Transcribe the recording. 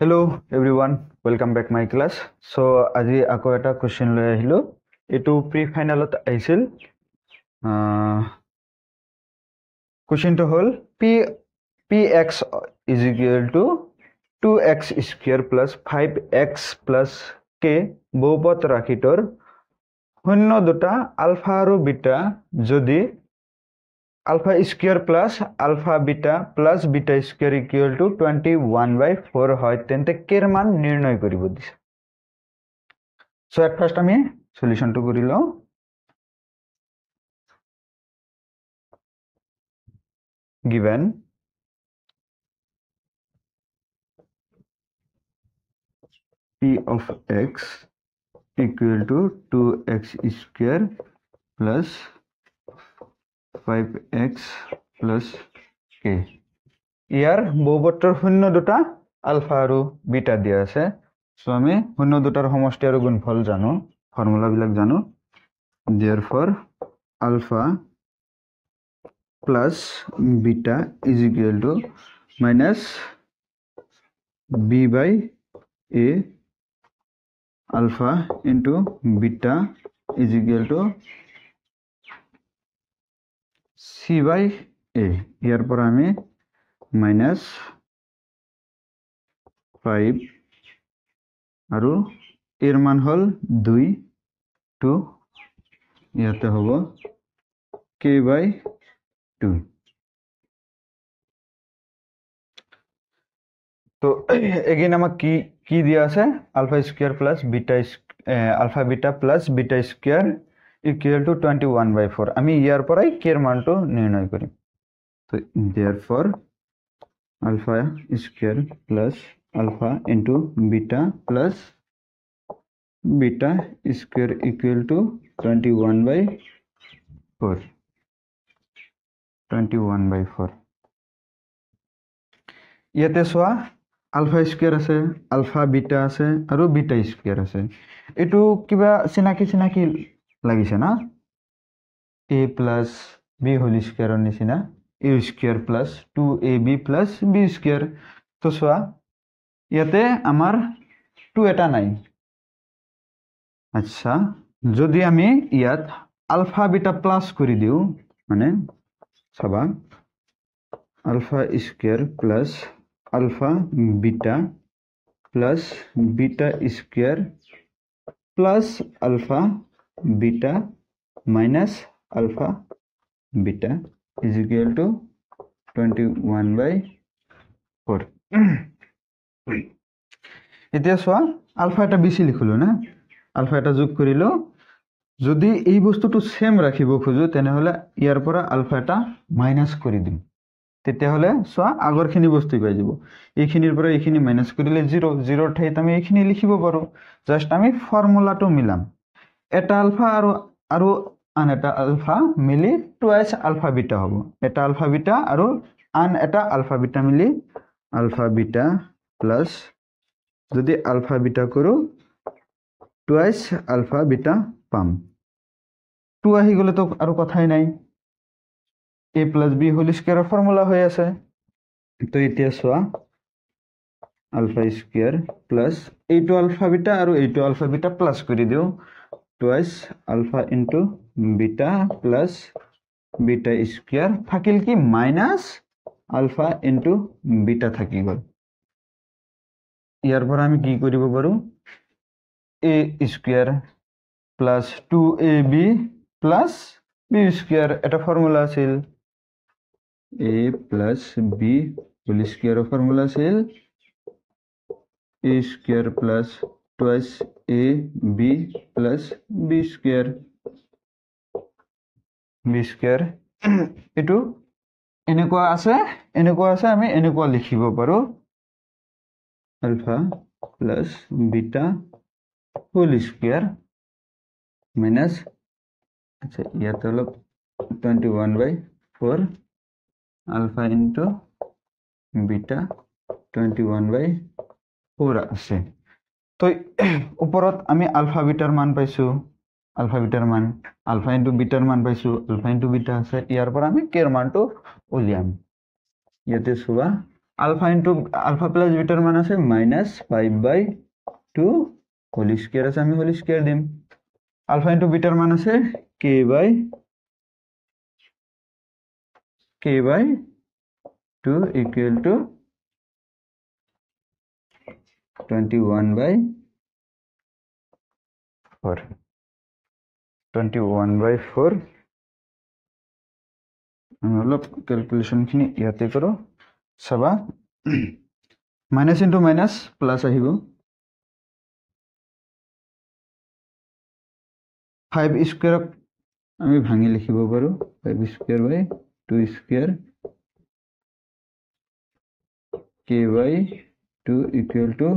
Hello everyone, welcome back my class. So আজি আকৌ এটা question লৈ আহিলো এটো প্ৰি ফাইনালত আহিছিল question to hall px is equal to 2x square plus 5x plus k বহুপদ ৰাখিতৰ শূন্য দুটা আলফা আৰু বিটা যদি alpha square plus alpha beta plus beta square equal to 21/4 হয় তেন্তে কেৰ মান নিৰ্ণয় কৰিব দিছে সো এট ফাৰ্স্ট আমি সলিউশনটো কৰি লও given p of x equal to 2x square plus 5x plus k ইয়াৰ বহুপদৰ শূন্য দুটা আলফা আৰু বিটা দিয়া আছে সো আমি শূন্য দুটাৰ সমষ্টি আৰু গুণফল জানো ফৰ্মুলা বিলাক জানো therefore alpha plus beta is equal to minus b by a alpha into beta is equal to c by a ইয়াৰ পৰা আমি minus 5 আৰু এর মান হল 2 to ইয়াতে হবো k by 2 তো এগেইন আমাক কি দিয়া আছে alpha square plus beta alpha beta plus beta square equal to 21/4 আমি ইয়াৰ পৰাই k এৰ মানটো নিৰ্ণয় কৰিম তো therefore alpha square plus alpha into beta plus beta square equal to 21/4 ইয়াতে সোয়া alpha square আছে alpha beta আছে আৰু beta square আছে এটো কিবা চিনাকি লাগিছে না a plus b whole square নিচিনা a square plus 2ab plus b square তো সোয়া ইয়াতে আমাৰ 2 এটা নাই আচ্ছা যদি আমি ইয়াত আলফা বিটা প্লাস কৰি দিও মানে সবা alpha square plus alpha beta plus beta square plus alpha beta minus alpha beta is equal to 21/4 এতিয়া সোয়া আলফা এটা বেশি লিখলো না আলফা এটা যোগ কৰিলো যদি এই বস্তুটো সেম ৰাখিব খোজো তেনে হলে ইয়াৰ পৰা আলফা এটা মাইনাস কৰি দিম তেতিয়া হলে সোয়া আগৰখিনি বস্তু পাই যাব এইখিনিৰ পৰা এইখিনি মাইনাস কৰিলে 0 ঠাইত আমি এইখিনি লিখিব পাৰো জাস্ট আমি ফৰ্মুলাটো মিলাম এটা আলফা আৰু আন এটা আলফা মিলি টুৱাইস আলফা বিটা হ'ব এটা আলফা বিটা আৰু আন এটা আলফা বিটা মিলি আলফা বিটা প্লাস যদি আলফা বিটা কৰো টুৱাইস আলফা বিটা পাম 2 আহি গলে তো আৰু কথাই নাই a plus b whole square formula হয়ে আছে তো এতিয়া সোয়া alpha square plus a2 alpha beta আৰু a2 alpha beta plus কৰি দিও twice alpha into beta plus beta square থাকিল কি minus alpha into beta থাকি গল ইয়াৰ পৰা আমি কি কৰিব পাৰো a square plus 2ab plus b square এটা ফর্মুলা আছিল a plus b whole square formula আছিল a square plus twice a b plus b square এটো এনেকুৱা আছে আমি এনেকুৱা লিখিব পাৰো alpha plus beta whole square minus আচ্ছা ইয়াতে হলো 21/4 alpha into beta 21/4 আছে তো উপৰত আমি আলফা বিটাৰ মান পাইছো আলফা বিটাৰ মান আলফা into বিটাৰ মান পাইছো আলফা into বিটা আছে ইয়াৰ পৰা আমি কেৰ মানটো উলিয়াম ইয়াতে সোৱা আলফা প্লাস বিটার মান আছে -5/2 হোল স্কয়ার আছে, আমি হোল স্কয়ার দিম। আলফা ইন্টু বিটার মান আছে k/2 ইকুয়াল টু 21/4 আমি হলো ক্যালকুলেশন খিনি ইয়াতে করো চাবা। মাইনাস ইন্টু মাইনাস প্লাস আহিব, 5 স্কয়াৰক আমি ভাঙি লিখিব পাৰো 5 square by 2 square k/2 equal two